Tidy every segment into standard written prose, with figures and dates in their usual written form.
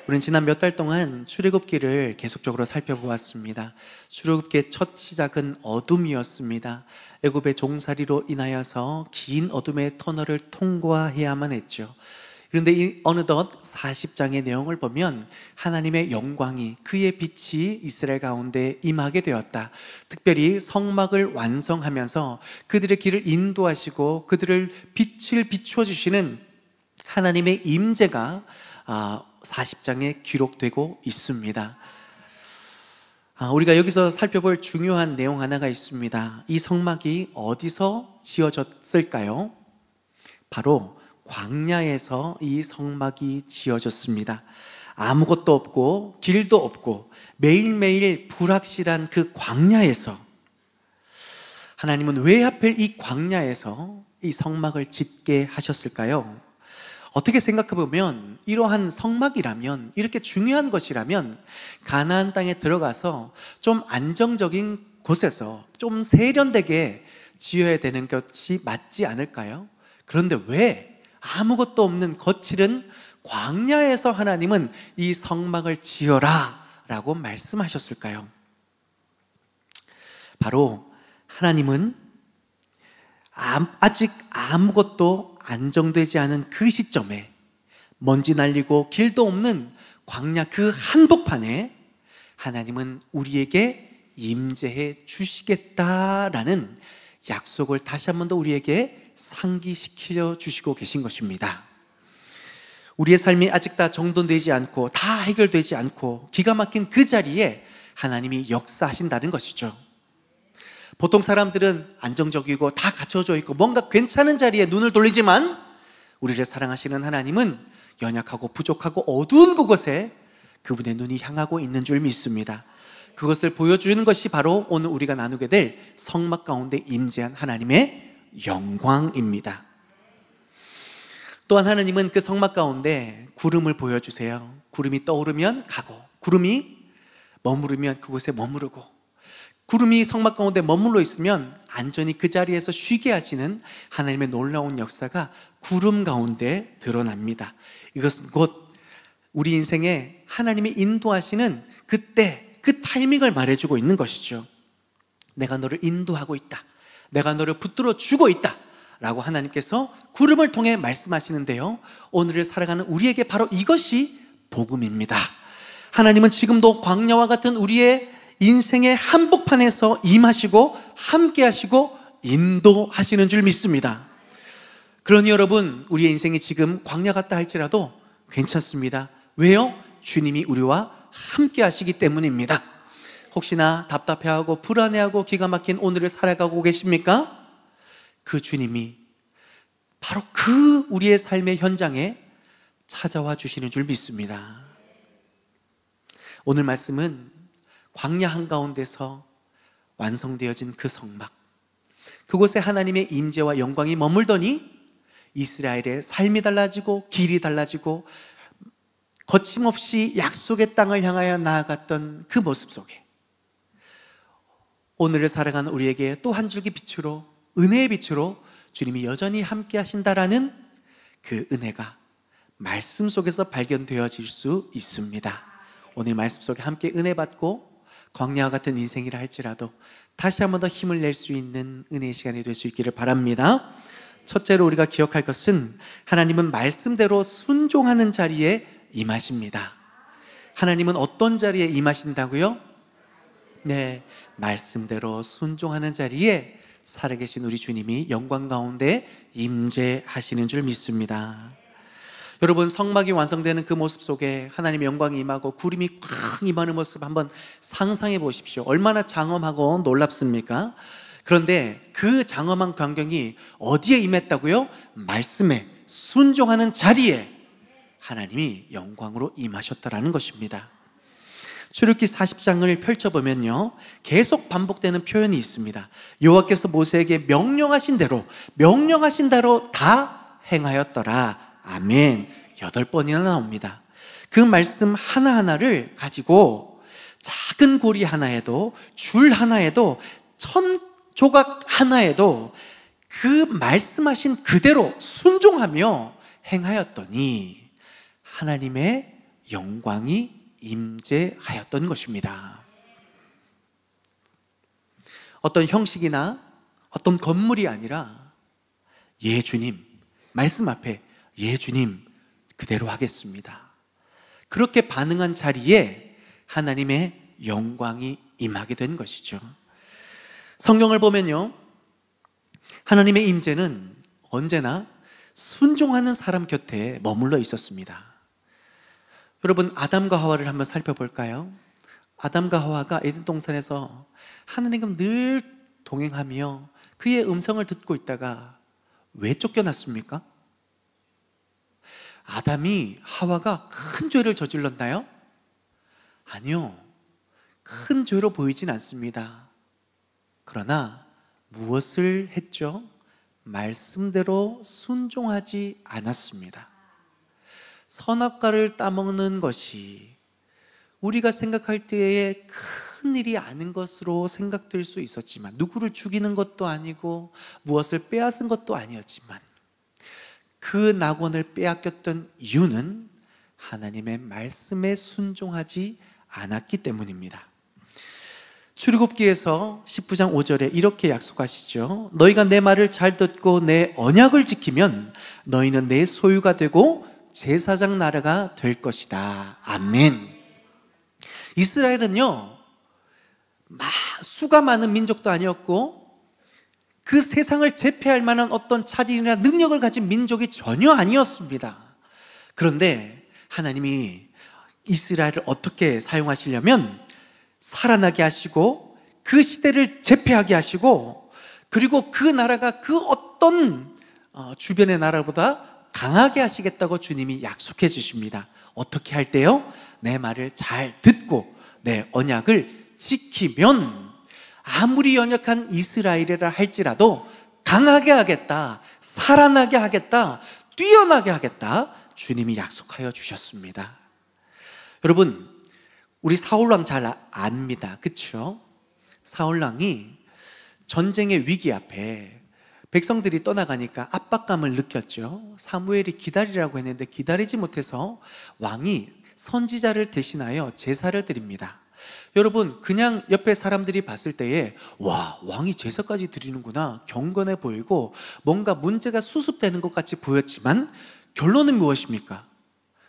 우리는 지난 몇 달 동안 출애굽기를 계속적으로 살펴보았습니다. 출애굽기의 첫 시작은 어둠이었습니다. 애굽의 종살이로 인하여서 긴 어둠의 터널을 통과해야만 했죠. 그런데 어느덧 40장의 내용을 보면 하나님의 영광이, 그의 빛이 이스라엘 가운데 임하게 되었다. 특별히 성막을 완성하면서 그들의 길을 인도하시고 그들을 빛을 비추어 주시는 하나님의 임재가 40장에 기록되고 있습니다. 우리가 여기서 살펴볼 중요한 내용 하나가 있습니다. 이 성막이 어디서 지어졌을까요? 바로 광야에서 이 성막이 지어졌습니다. 아무것도 없고 길도 없고 매일매일 불확실한 그 광야에서 하나님은 왜 하필 이 광야에서 이 성막을 짓게 하셨을까요? 어떻게 생각해보면 이러한 성막이라면, 이렇게 중요한 것이라면 가나안 땅에 들어가서 좀 안정적인 곳에서 좀 세련되게 지어야 되는 것이 맞지 않을까요? 그런데 왜 아무것도 없는 거칠은 광야에서 하나님은 이 성막을 지어라 라고 말씀하셨을까요? 바로 하나님은 아직 아무것도 안정되지 않은 그 시점에, 먼지 날리고 길도 없는 광야 그 한복판에 하나님은 우리에게 임재해 주시겠다라는 약속을 다시 한 번 더 우리에게 상기시켜 주시고 계신 것입니다. 우리의 삶이 아직 다 정돈되지 않고 다 해결되지 않고 기가 막힌 그 자리에 하나님이 역사하신다는 것이죠. 보통 사람들은 안정적이고 다 갖춰져 있고 뭔가 괜찮은 자리에 눈을 돌리지만 우리를 사랑하시는 하나님은 연약하고 부족하고 어두운 그곳에 그분의 눈이 향하고 있는 줄 믿습니다. 그것을 보여주는 것이 바로 오늘 우리가 나누게 될 성막 가운데 임재한 하나님의 영광입니다. 또한 하나님은 그 성막 가운데 구름을 보여주세요. 구름이 떠오르면 가고, 구름이 머무르면 그곳에 머무르고, 구름이 성막 가운데 머물러 있으면 안전히 그 자리에서 쉬게 하시는 하나님의 놀라운 역사가 구름 가운데 드러납니다. 이것은 곧 우리 인생에 하나님이 인도하시는 그때, 그 타이밍을 말해주고 있는 것이죠. 내가 너를 인도하고 있다, 내가 너를 붙들어 주고 있다 라고 하나님께서 구름을 통해 말씀하시는데요, 오늘을 살아가는 우리에게 바로 이것이 복음입니다. 하나님은 지금도 광야와 같은 우리의 인생의 한복판에서 임하시고 함께 하시고 인도하시는 줄 믿습니다. 그러니 여러분, 우리의 인생이 지금 광야 같다 할지라도 괜찮습니다. 왜요? 주님이 우리와 함께 하시기 때문입니다. 혹시나 답답해하고 불안해하고 기가 막힌 오늘을 살아가고 계십니까? 그 주님이 바로 그 우리의 삶의 현장에 찾아와 주시는 줄 믿습니다. 오늘 말씀은 광야 한가운데서 완성되어진 그 성막, 그곳에 하나님의 임재와 영광이 머물더니 이스라엘의 삶이 달라지고 길이 달라지고 거침없이 약속의 땅을 향하여 나아갔던 그 모습 속에 오늘을 살아가는 우리에게 또 한 줄기 빛으로, 은혜의 빛으로 주님이 여전히 함께 하신다라는 그 은혜가 말씀 속에서 발견되어질 수 있습니다. 오늘 말씀 속에 함께 은혜 받고 광야와 같은 인생이라 할지라도 다시 한 번 더 힘을 낼 수 있는 은혜의 시간이 될 수 있기를 바랍니다. 첫째로 우리가 기억할 것은 하나님은 말씀대로 순종하는 자리에 임하십니다. 하나님은 어떤 자리에 임하신다고요? 네, 말씀대로 순종하는 자리에 살아계신 우리 주님이 영광 가운데 임재하시는 줄 믿습니다. 여러분, 성막이 완성되는 그 모습 속에 하나님의 영광이 임하고 구름이 꽉 임하는 모습 한번 상상해 보십시오. 얼마나 장엄하고 놀랍습니까? 그런데 그 장엄한 광경이 어디에 임했다고요? 말씀에 순종하는 자리에 하나님이 영광으로 임하셨다라는 것입니다. 출애굽기 40장을 펼쳐보면요, 계속 반복되는 표현이 있습니다. 여호와께서 모세에게 명령하신 대로 다 행하였더라. 아멘. 8번이나 나옵니다. 그 말씀 하나하나를 가지고 작은 고리 하나에도, 줄 하나에도, 천 조각 하나에도 그 말씀하신 그대로 순종하며 행하였더니 하나님의 영광이 임재하였던 것입니다. 어떤 형식이나 어떤 건물이 아니라 예 주님, 말씀 앞에 예 주님 그대로 하겠습니다. 그렇게 반응한 자리에 하나님의 영광이 임하게 된 것이죠. 성경을 보면요, 하나님의 임재는 언제나 순종하는 사람 곁에 머물러 있었습니다. 여러분, 아담과 하와를 한번 살펴볼까요? 아담과 하와가 에덴 동산에서 하나님과 늘 동행하며 그의 음성을 듣고 있다가 왜 쫓겨났습니까? 아담이 하와가 큰 죄를 저질렀나요? 아니요, 큰 죄로 보이진 않습니다. 그러나 무엇을 했죠? 말씀대로 순종하지 않았습니다. 선악과를 따먹는 것이 우리가 생각할 때에 큰 일이 아닌 것으로 생각될 수 있었지만, 누구를 죽이는 것도 아니고 무엇을 빼앗은 것도 아니었지만, 그 낙원을 빼앗겼던 이유는 하나님의 말씀에 순종하지 않았기 때문입니다. 출애굽기에서 19장 5절에 이렇게 약속하시죠. 너희가 내 말을 잘 듣고 내 언약을 지키면 너희는 내 소유가 되고 제사장 나라가 될 것이다. 아멘. 이스라엘은요, 수가 많은 민족도 아니었고 그 세상을 제패할 만한 어떤 차진이나 능력을 가진 민족이 전혀 아니었습니다. 그런데 하나님이 이스라엘을 어떻게 사용하시려면 살아나게 하시고 그 시대를 제패하게 하시고, 그리고 그 나라가 그 어떤 주변의 나라보다 강하게 하시겠다고 주님이 약속해 주십니다. 어떻게 할 때요? 내 말을 잘 듣고 내 언약을 지키면 아무리 연약한 이스라엘이라 할지라도 강하게 하겠다, 살아나게 하겠다, 뛰어나게 하겠다, 주님이 약속하여 주셨습니다. 여러분, 우리 사울왕 잘 압니다. 그렇죠? 사울왕이 전쟁의 위기 앞에 백성들이 떠나가니까 압박감을 느꼈죠. 사무엘이 기다리라고 했는데 기다리지 못해서 왕이 선지자를 대신하여 제사를 드립니다. 여러분, 그냥 옆에 사람들이 봤을 때에 와, 왕이 제사까지 드리는구나, 경건해 보이고 뭔가 문제가 수습되는 것 같이 보였지만 결론은 무엇입니까?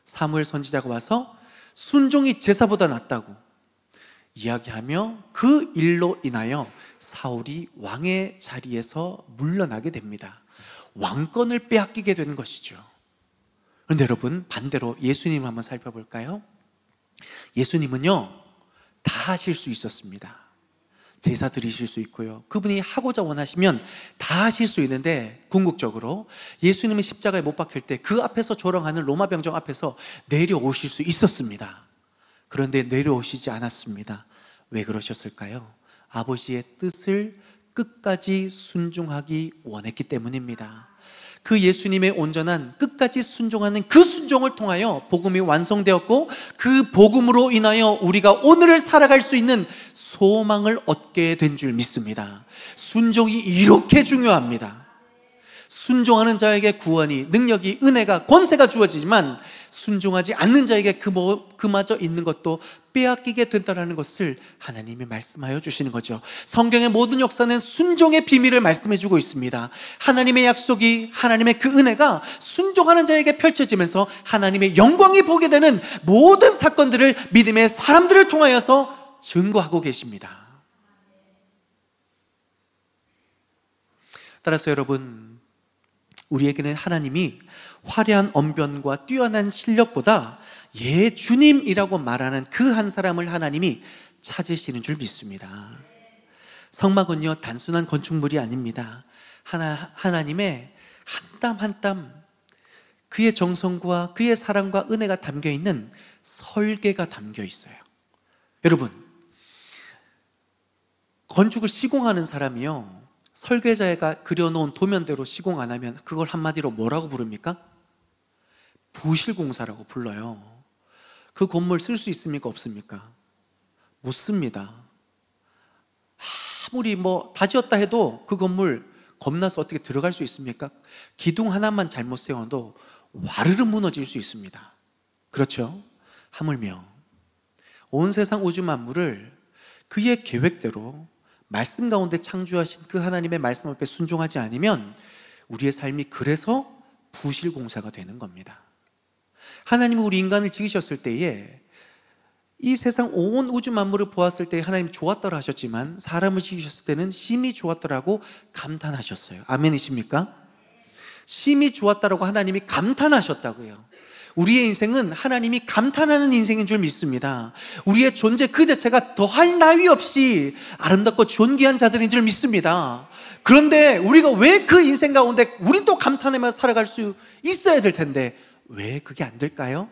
사무엘 선지자가 와서 순종이 제사보다 낫다고 이야기하며 그 일로 인하여 사울이 왕의 자리에서 물러나게 됩니다. 왕권을 빼앗기게 된 것이죠. 그런데 여러분, 반대로 예수님 한번 살펴볼까요? 예수님은요, 다 하실 수 있었습니다. 제사 드리실 수 있고요, 그분이 하고자 원하시면 다 하실 수 있는데, 궁극적으로 예수님은 십자가에 못 박힐 때 그 앞에서 조롱하는 로마 병정 앞에서 내려오실 수 있었습니다. 그런데 내려오시지 않았습니다. 왜 그러셨을까요? 아버지의 뜻을 끝까지 순종하기 원했기 때문입니다. 그 예수님의 온전한 끝까지 순종하는 그 순종을 통하여 복음이 완성되었고, 그 복음으로 인하여 우리가 오늘을 살아갈 수 있는 소망을 얻게 된 줄 믿습니다. 순종이 이렇게 중요합니다. 순종하는 자에게 구원이, 능력이, 은혜가, 권세가 주어지지만 순종하지 않는 자에게 그마저 있는 것도 빼앗기게 된다는 것을 하나님이 말씀하여 주시는 거죠. 성경의 모든 역사는 순종의 비밀을 말씀해 주고 있습니다. 하나님의 약속이, 하나님의 그 은혜가 순종하는 자에게 펼쳐지면서 하나님의 영광이 보게 되는 모든 사건들을 믿음의 사람들을 통하여서 증거하고 계십니다. 따라서 여러분, 우리에게는 하나님이 화려한 언변과 뛰어난 실력보다 예 주님이라고 말하는 그 한 사람을 하나님이 찾으시는 줄 믿습니다. 성막은요, 단순한 건축물이 아닙니다. 하나님의 한 땀 한 땀, 그의 정성과 그의 사랑과 은혜가 담겨 있는 설계가 담겨 있어요. 여러분, 건축을 시공하는 사람이요, 설계자가 그려놓은 도면대로 시공 안 하면 그걸 한마디로 뭐라고 부릅니까? 부실공사라고 불러요. 그 건물 쓸 수 있습니까? 없습니까? 못 씁니다. 아무리 다 지었다 해도 그 건물 겁나서 어떻게 들어갈 수 있습니까? 기둥 하나만 잘못 세워도 와르르 무너질 수 있습니다. 그렇죠? 하물며 온 세상 우주 만물을 그의 계획대로 말씀 가운데 창조하신 그 하나님의 말씀 앞에 순종하지 않으면 우리의 삶이 그래서 부실공사가 되는 겁니다. 하나님이 우리 인간을 지으셨을 때에 이 세상 온 우주 만물을 보았을 때 하나님 좋았더라 하셨지만 사람을 지으셨을 때는 심히 좋았더라고 감탄하셨어요. 아멘이십니까? 심히 좋았다라고 하나님이 감탄하셨다고요. 우리의 인생은 하나님이 감탄하는 인생인 줄 믿습니다. 우리의 존재 그 자체가 더할 나위 없이 아름답고 존귀한 자들인 줄 믿습니다. 그런데 우리가 왜 그 인생 가운데 우리도 감탄하며 살아갈 수 있어야 될 텐데 왜 그게 안 될까요?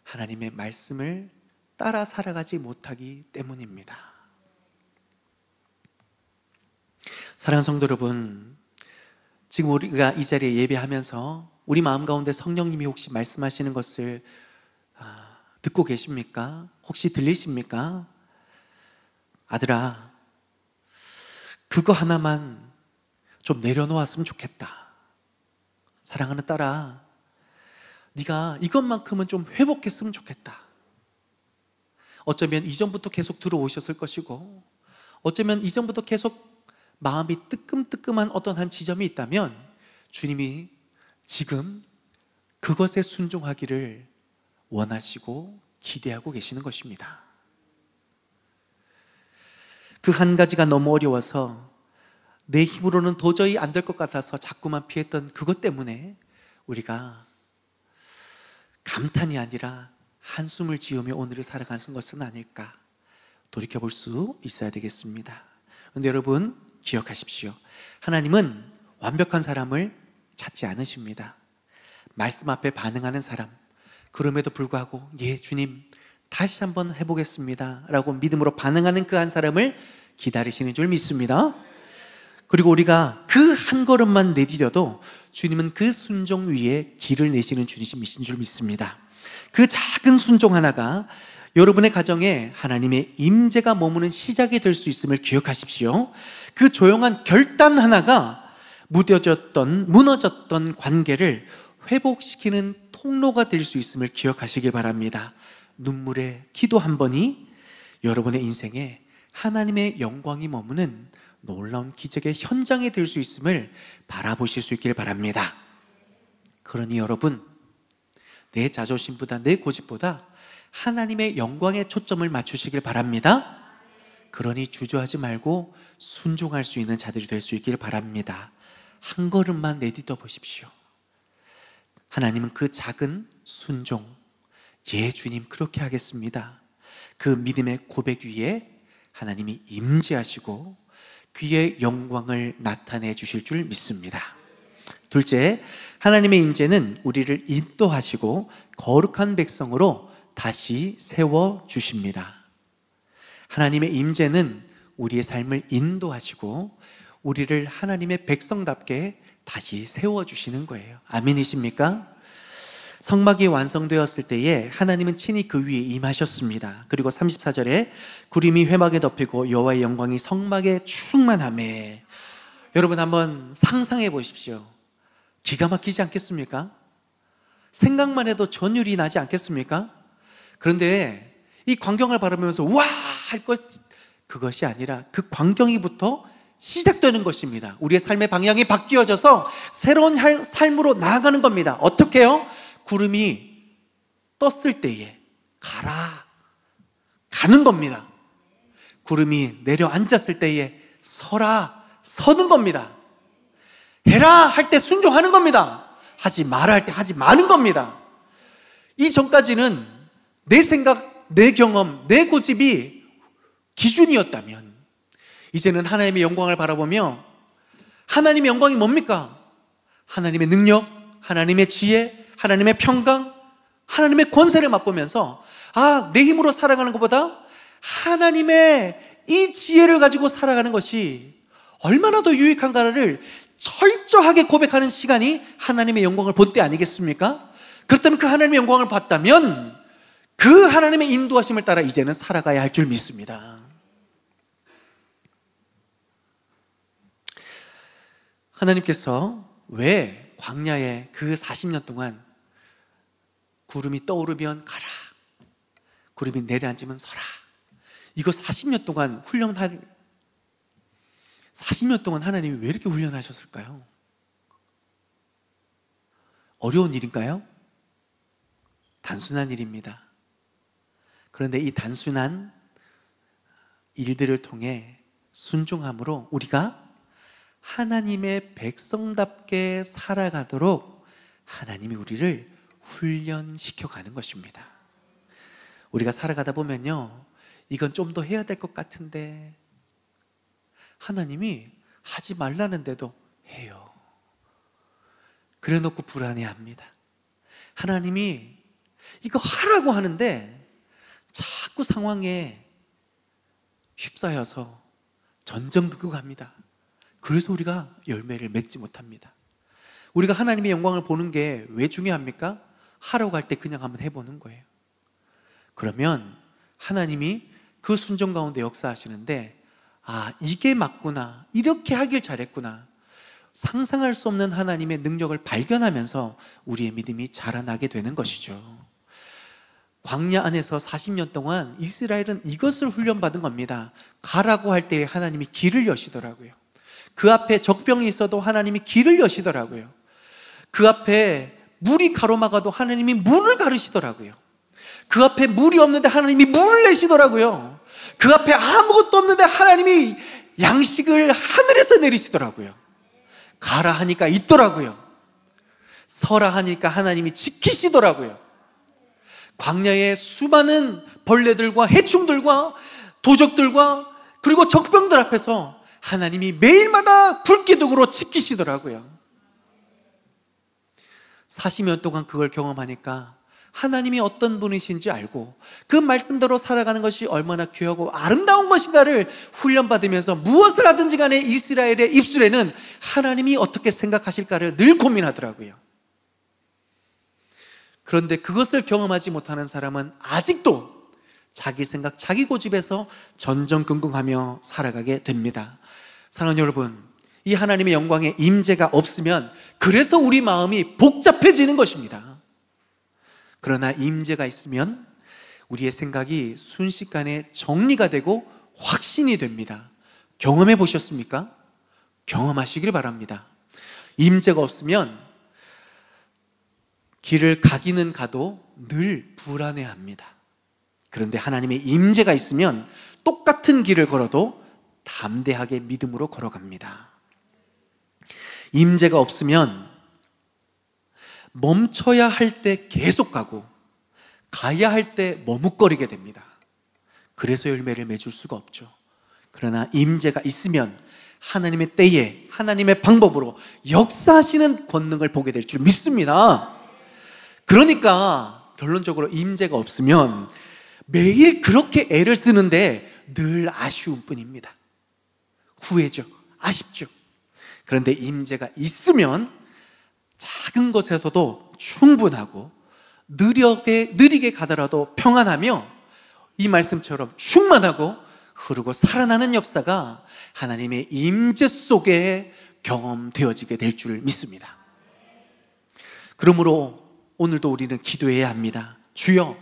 하나님의 말씀을 따라 살아가지 못하기 때문입니다. 사랑하는 성도 여러분, 지금 우리가 이 자리에 예배하면서 우리 마음 가운데 성령님이 혹시 말씀하시는 것을 듣고 계십니까? 혹시 들리십니까? 아들아, 그거 하나만 좀 내려놓았으면 좋겠다. 사랑하는 딸아, 네가 이것만큼은 좀 회복했으면 좋겠다. 어쩌면 이전부터 계속 들어오셨을 것이고 어쩌면 이전부터 계속 마음이 뜨끔뜨끔한 어떤 한 지점이 있다면 주님이 지금 그것에 순종하기를 원하시고 기대하고 계시는 것입니다. 그 한 가지가 너무 어려워서 내 힘으로는 도저히 안 될 것 같아서 자꾸만 피했던 그것 때문에 우리가 감탄이 아니라 한숨을 지으며 오늘을 살아가는 것은 아닐까 돌이켜볼 수 있어야 되겠습니다. 그런데 여러분 기억하십시오. 하나님은 완벽한 사람을 찾지 않으십니다. 말씀 앞에 반응하는 사람, 그럼에도 불구하고 예 주님 다시 한번 해보겠습니다 라고 믿음으로 반응하는 그 한 사람을 기다리시는 줄 믿습니다. 그리고 우리가 그 한 걸음만 내디뎌도 주님은 그 순종 위에 길을 내시는 주님이신 줄 믿습니다. 그 작은 순종 하나가 여러분의 가정에 하나님의 임재가 머무는 시작이 될 수 있음을 기억하십시오. 그 조용한 결단 하나가 무너졌던 관계를 회복시키는 통로가 될 수 있음을 기억하시길 바랍니다. 눈물의 기도 한 번이 여러분의 인생에 하나님의 영광이 머무는 놀라운 기적의 현장이 될 수 있음을 바라보실 수 있길 바랍니다. 그러니 여러분, 내 자존심보다 내 고집보다 하나님의 영광에 초점을 맞추시길 바랍니다. 그러니 주저하지 말고 순종할 수 있는 자들이 될 수 있길 바랍니다. 한 걸음만 내딛어 보십시오. 하나님은 그 작은 순종, 예 주님 그렇게 하겠습니다, 그 믿음의 고백 위에 하나님이 임재하시고 그의 영광을 나타내 주실 줄 믿습니다. 둘째, 하나님의 임재는 우리를 인도하시고 거룩한 백성으로 다시 세워주십니다. 하나님의 임재는 우리의 삶을 인도하시고 우리를 하나님의 백성답게 다시 세워주시는 거예요. 아멘이십니까? 성막이 완성되었을 때에 하나님은 친히 그 위에 임하셨습니다. 그리고 34절에 구름이 회막에 덮이고 여호와의 영광이 성막에 충만하매, 여러분 한번 상상해 보십시오. 기가 막히지 않겠습니까? 생각만 해도 전율이 나지 않겠습니까? 그런데 이 광경을 바라보면서 와! 할 것, 그것이 아니라 그 광경이부터 시작되는 것입니다. 우리의 삶의 방향이 바뀌어져서 새로운 삶으로 나아가는 겁니다. 어떻게 해요? 구름이 떴을 때에 가는 겁니다. 구름이 내려앉았을 때에 서는 겁니다. 해라 할 때 순종하는 겁니다. 하지 마라 할 때 하지 마는 겁니다. 이전까지는 내 생각, 내 경험, 내 고집이 기준이었다면 이제는 하나님의 영광을 바라보며, 하나님의 영광이 뭡니까? 하나님의 능력, 하나님의 지혜, 하나님의 평강, 하나님의 권세를 맛보면서 내 힘으로 살아가는 것보다 하나님의 이 지혜를 가지고 살아가는 것이 얼마나 더 유익한가를 철저하게 고백하는 시간이 하나님의 영광을 볼 때 아니겠습니까? 그렇다면 그 하나님의 영광을 봤다면 그 하나님의 인도하심을 따라 이제는 살아가야 할 줄 믿습니다. 하나님께서 왜 광야에 그 40년 동안 구름이 떠오르면 가라, 구름이 내려앉으면 서라. 이거 40년 동안 40년 동안 하나님이 왜 이렇게 훈련하셨을까요? 어려운 일인가요? 단순한 일입니다. 그런데 이 단순한 일들을 통해 순종함으로 우리가 하나님의 백성답게 살아가도록 하나님이 우리를 훈련시켜 가는 것입니다. 우리가 살아가다 보면요, 이건 좀 더 해야 될 것 같은데 하나님이 하지 말라는데도 해요. 그래 놓고 불안해합니다. 하나님이 이거 하라고 하는데 자꾸 상황에 휩싸여서 전전긍긍합니다. 그래서 우리가 열매를 맺지 못합니다. 우리가 하나님의 영광을 보는 게 왜 중요합니까? 하라고 할 때 그냥 한번 해보는 거예요. 그러면 하나님이 그 순종 가운데 역사하시는데, 아, 이게 맞구나, 이렇게 하길 잘했구나, 상상할 수 없는 하나님의 능력을 발견하면서 우리의 믿음이 자라나게 되는 것이죠. 광야 안에서 40년 동안 이스라엘은 이것을 훈련받은 겁니다. 가라고 할 때 하나님이 길을 여시더라고요. 그 앞에 적병이 있어도 하나님이 길을 여시더라고요. 그 앞에 물이 가로막아도 하나님이 문을 가르시더라고요. 그 앞에 물이 없는데 하나님이 물을 내시더라고요. 그 앞에 아무것도 없는데 하나님이 양식을 하늘에서 내리시더라고요. 가라 하니까 있더라고요. 서라 하니까 하나님이 지키시더라고요. 광야의 수많은 벌레들과 해충들과 도적들과 그리고 적병들 앞에서 하나님이 매일마다 불기둥으로 지키시더라고요. 40년 동안 그걸 경험하니까 하나님이 어떤 분이신지 알고 그 말씀대로 살아가는 것이 얼마나 귀하고 아름다운 것인가를 훈련받으면서 무엇을 하든지 간에 이스라엘의 입술에는 하나님이 어떻게 생각하실까를 늘 고민하더라고요. 그런데 그것을 경험하지 못하는 사람은 아직도 자기 생각, 자기 고집에서 전전긍긍하며 살아가게 됩니다. 사랑하는 여러분, 이 하나님의 영광의 임재가 없으면 그래서 우리 마음이 복잡해지는 것입니다. 그러나 임재가 있으면 우리의 생각이 순식간에 정리가 되고 확신이 됩니다. 경험해 보셨습니까? 경험하시길 바랍니다. 임재가 없으면 길을 가기는 가도 늘 불안해합니다. 그런데 하나님의 임재가 있으면 똑같은 길을 걸어도 담대하게 믿음으로 걸어갑니다. 임재가 없으면 멈춰야 할 때 계속 가고 가야 할 때 머뭇거리게 됩니다. 그래서 열매를 맺을 수가 없죠. 그러나 임재가 있으면 하나님의 때에 하나님의 방법으로 역사하시는 권능을 보게 될 줄 믿습니다. 그러니까 결론적으로 임재가 없으면 매일 그렇게 애를 쓰는데 늘 아쉬움 뿐입니다. 후회죠. 아쉽죠. 그런데 임재가 있으면 작은 것에서도 충분하고 느리게 가더라도 평안하며 이 말씀처럼 충만하고 흐르고 살아나는 역사가 하나님의 임재 속에 경험되어지게 될 줄 믿습니다. 그러므로 오늘도 우리는 기도해야 합니다. 주여,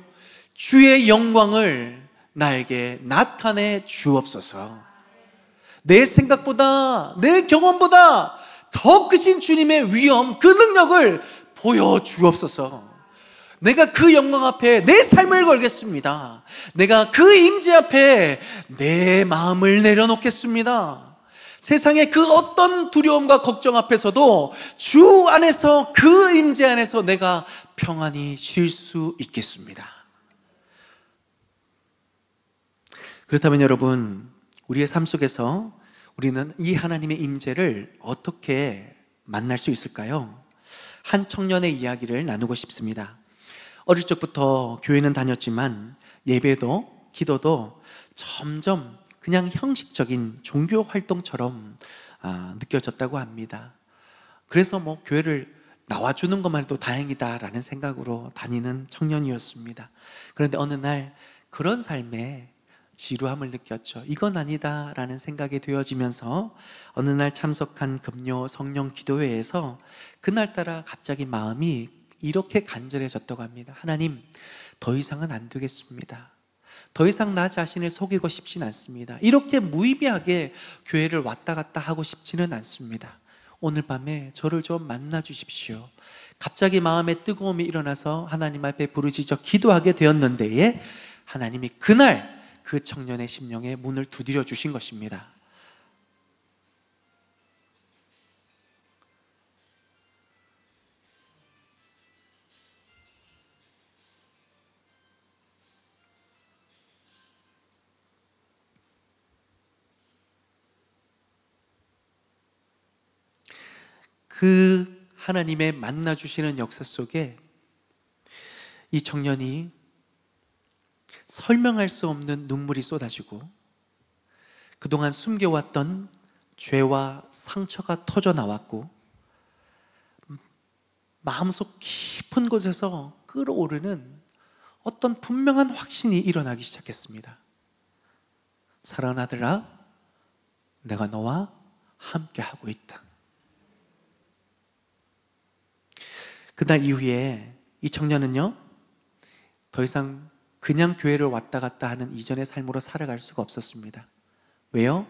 주의 영광을 나에게 나타내 주옵소서. 내 생각보다, 내 경험보다 더 크신 주님의 위엄, 그 능력을 보여주옵소서. 내가 그 영광 앞에 내 삶을 걸겠습니다. 내가 그 임재 앞에 내 마음을 내려놓겠습니다. 세상의 그 어떤 두려움과 걱정 앞에서도 주 안에서, 그 임재 안에서 내가 평안히 쉴 수 있겠습니다. 그렇다면 여러분, 우리의 삶 속에서 우리는 이 하나님의 임재를 어떻게 만날 수 있을까요? 한 청년의 이야기를 나누고 싶습니다. 어릴 적부터 교회는 다녔지만 예배도 기도도 점점 그냥 형식적인 종교 활동처럼 느껴졌다고 합니다. 그래서 교회를 나와주는 것만 해도 다행이다라는 생각으로 다니는 청년이었습니다. 그런데 어느 날 그런 삶에 지루함을 느꼈죠. 이건 아니다라는 생각이 되어지면서 어느 날 참석한 금요 성령 기도회에서 그날따라 갑자기 마음이 이렇게 간절해졌다고 합니다. 하나님, 더 이상은 안 되겠습니다. 더 이상 나 자신을 속이고 싶진 않습니다. 이렇게 무의미하게 교회를 왔다 갔다 하고 싶지는 않습니다. 오늘 밤에 저를 좀 만나 주십시오. 갑자기 마음에 뜨거움이 일어나서 하나님 앞에 부르짖어 기도하게 되었는데, 하나님이 그날 그 청년의 심령에 문을 두드려 주신 것입니다. 그 하나님의 만나 주시는 역사 속에 이 청년이 설명할 수 없는 눈물이 쏟아지고 그동안 숨겨왔던 죄와 상처가 터져 나왔고 마음속 깊은 곳에서 끓어오르는 어떤 분명한 확신이 일어나기 시작했습니다. 사랑하는 아들아, 내가 너와 함께 하고 있다. 그날 이후에 이 청년은요, 더 이상 그냥 교회를 왔다 갔다 하는 이전의 삶으로 살아갈 수가 없었습니다. 왜요?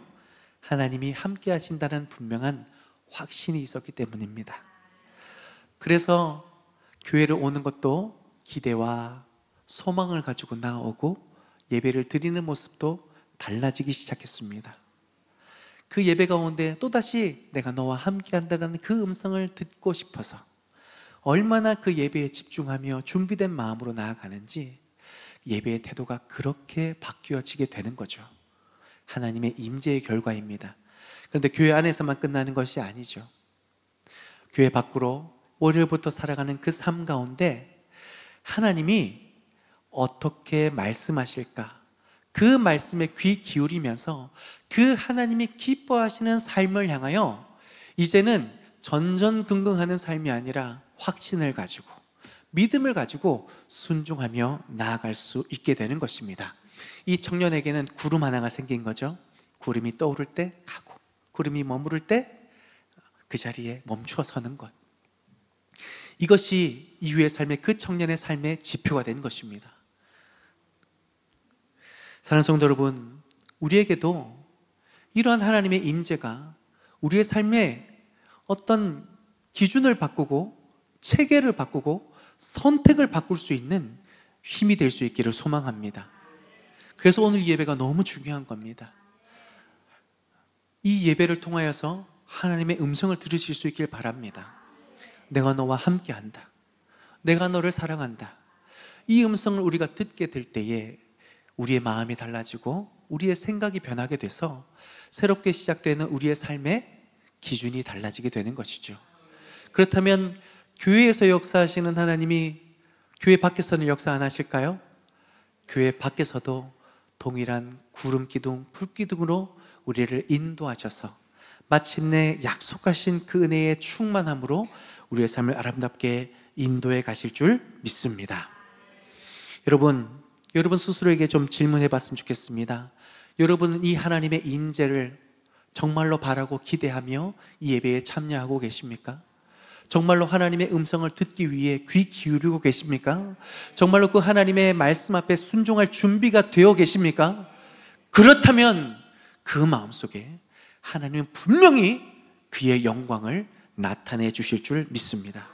하나님이 함께 하신다는 분명한 확신이 있었기 때문입니다. 그래서 교회를 오는 것도 기대와 소망을 가지고 나오고 예배를 드리는 모습도 달라지기 시작했습니다. 그 예배 가운데 또다시 내가 너와 함께 한다는 그 음성을 듣고 싶어서 얼마나 그 예배에 집중하며 준비된 마음으로 나아가는지 예배의 태도가 그렇게 바뀌어지게 되는 거죠. 하나님의 임재의 결과입니다. 그런데 교회 안에서만 끝나는 것이 아니죠. 교회 밖으로 월요일부터 살아가는 그 삶 가운데 하나님이 어떻게 말씀하실까, 그 말씀에 귀 기울이면서 그 하나님이 기뻐하시는 삶을 향하여 이제는 전전긍긍하는 삶이 아니라 확신을 가지고 믿음을 가지고 순종하며 나아갈 수 있게 되는 것입니다. 이 청년에게는 구름 하나가 생긴 거죠. 구름이 떠오를 때 가고 구름이 머무를 때 그 자리에 멈추어 서는 것, 이것이 이후의 삶의 그 청년의 삶의 지표가 된 것입니다. 사랑하는 성도 여러분, 우리에게도 이러한 하나님의 임재가 우리의 삶의 어떤 기준을 바꾸고 체계를 바꾸고 선택을 바꿀 수 있는 힘이 될 수 있기를 소망합니다. 그래서 오늘 이 예배가 너무 중요한 겁니다. 이 예배를 통하여서 하나님의 음성을 들으실 수 있길 바랍니다. 내가 너와 함께한다. 내가 너를 사랑한다. 이 음성을 우리가 듣게 될 때에 우리의 마음이 달라지고 우리의 생각이 변하게 돼서 새롭게 시작되는 우리의 삶의 기준이 달라지게 되는 것이죠. 그렇다면 교회에서 역사하시는 하나님이 교회 밖에서는 역사 안 하실까요? 교회 밖에서도 동일한 구름 기둥, 불 기둥으로 우리를 인도하셔서 마침내 약속하신 그 은혜의 충만함으로 우리의 삶을 아름답게 인도해 가실 줄 믿습니다. 여러분 스스로에게 좀 질문해 봤으면 좋겠습니다. 여러분은 이 하나님의 임재를 정말로 바라고 기대하며 이 예배에 참여하고 계십니까? 정말로 하나님의 음성을 듣기 위해 귀 기울이고 계십니까? 정말로 그 하나님의 말씀 앞에 순종할 준비가 되어 계십니까? 그렇다면 그 마음속에 하나님은 분명히 그의 영광을 나타내 주실 줄 믿습니다.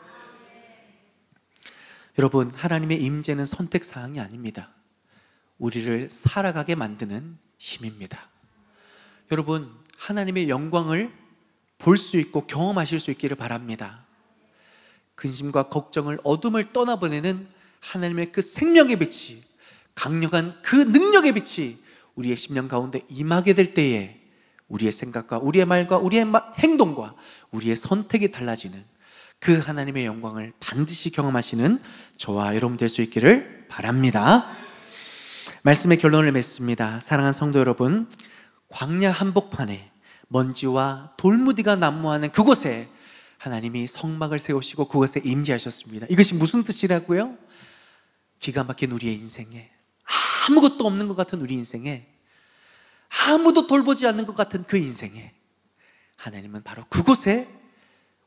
여러분, 하나님의 임재는 선택사항이 아닙니다. 우리를 살아가게 만드는 힘입니다. 여러분, 하나님의 영광을 볼 수 있고 경험하실 수 있기를 바랍니다. 근심과 걱정을, 어둠을 떠나보내는 하나님의 그 생명의 빛이, 강력한 그 능력의 빛이 우리의 심령 가운데 임하게 될 때에 우리의 생각과 우리의 말과 우리의 행동과 우리의 선택이 달라지는 그 하나님의 영광을 반드시 경험하시는 저와 여러분 될 수 있기를 바랍니다. 말씀의 결론을 맺습니다. 사랑하는 성도 여러분, 광야 한복판에 먼지와 돌무디가 난무하는 그곳에 하나님이 성막을 세우시고 그곳에 임재하셨습니다. 이것이 무슨 뜻이라고요? 기가 막힌 우리의 인생에, 아무것도 없는 것 같은 우리 인생에, 아무도 돌보지 않는 것 같은 그 인생에 하나님은 바로 그곳에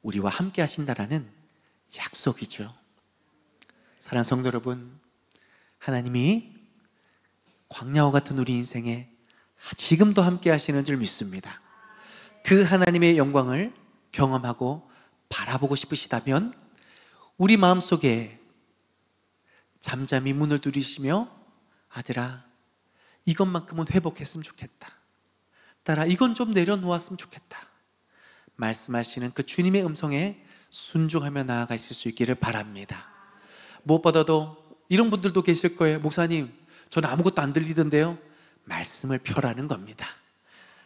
우리와 함께 하신다라는 약속이죠. 사랑하는 성도 여러분, 하나님이 광야와 같은 우리 인생에 지금도 함께 하시는 줄 믿습니다. 그 하나님의 영광을 경험하고 바라보고 싶으시다면 우리 마음속에 잠잠히 문을 두드리시며 아들아, 이것만큼은 회복했으면 좋겠다. 딸아, 이건 좀 내려놓았으면 좋겠다. 말씀하시는 그 주님의 음성에 순종하며 나아가 있을 수 있기를 바랍니다. 무엇보다도 이런 분들도 계실 거예요. 목사님, 저는 아무것도 안 들리던데요. 말씀을 펴라는 겁니다.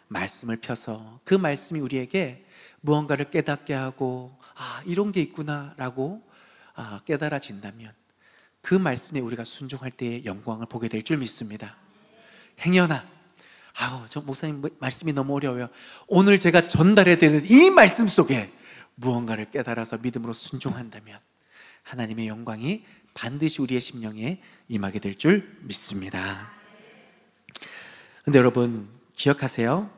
말씀을 펴서 그 말씀이 우리에게 무언가를 깨닫게 하고 이런 게 있구나 라고 깨달아진다면 그 말씀에 우리가 순종할 때의 영광을 보게 될 줄 믿습니다. 행여나 저 목사님 말씀이 너무 어려워요. 오늘 제가 전달해 드리는 이 말씀 속에 무언가를 깨달아서 믿음으로 순종한다면 하나님의 영광이 반드시 우리의 심령에 임하게 될 줄 믿습니다. 근데 여러분 기억하세요.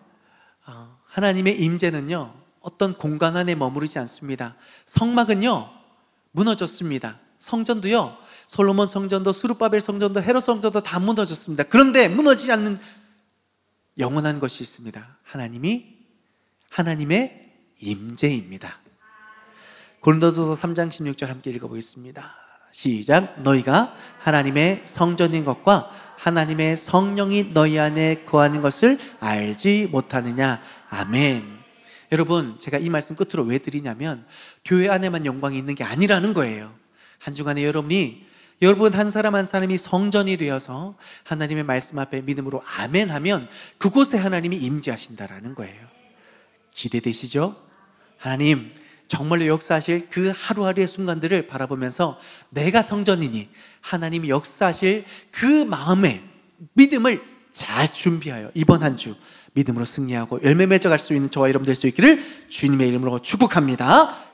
하나님의 임재는요 어떤 공간 안에 머무르지 않습니다. 성막은요 무너졌습니다. 성전도요, 솔로몬 성전도, 스룹바벨 성전도, 헤롯 성전도 다 무너졌습니다. 그런데 무너지지 않는 영원한 것이 있습니다. 하나님의 임재입니다. 고린도전서 3장 16절 함께 읽어보겠습니다. 시작. 너희가 하나님의 성전인 것과 하나님의 성령이 너희 안에 거하는 것을 알지 못하느냐. 아멘. 여러분, 제가 이 말씀 끝으로 왜 드리냐면 교회 안에만 영광이 있는 게 아니라는 거예요. 한 주간에 여러분 한 사람 한 사람이 성전이 되어서 하나님의 말씀 앞에 믿음으로 아멘 하면 그곳에 하나님이 임재하신다라는 거예요. 기대되시죠? 하나님 정말로 역사하실 그 하루하루의 순간들을 바라보면서 내가 성전이니 하나님이 역사하실 그 마음에 믿음을 잘 준비하여 이번 한 주 믿음으로 승리하고 열매 맺어갈 수 있는 저와 여러분 될 수 있기를 주님의 이름으로 축복합니다.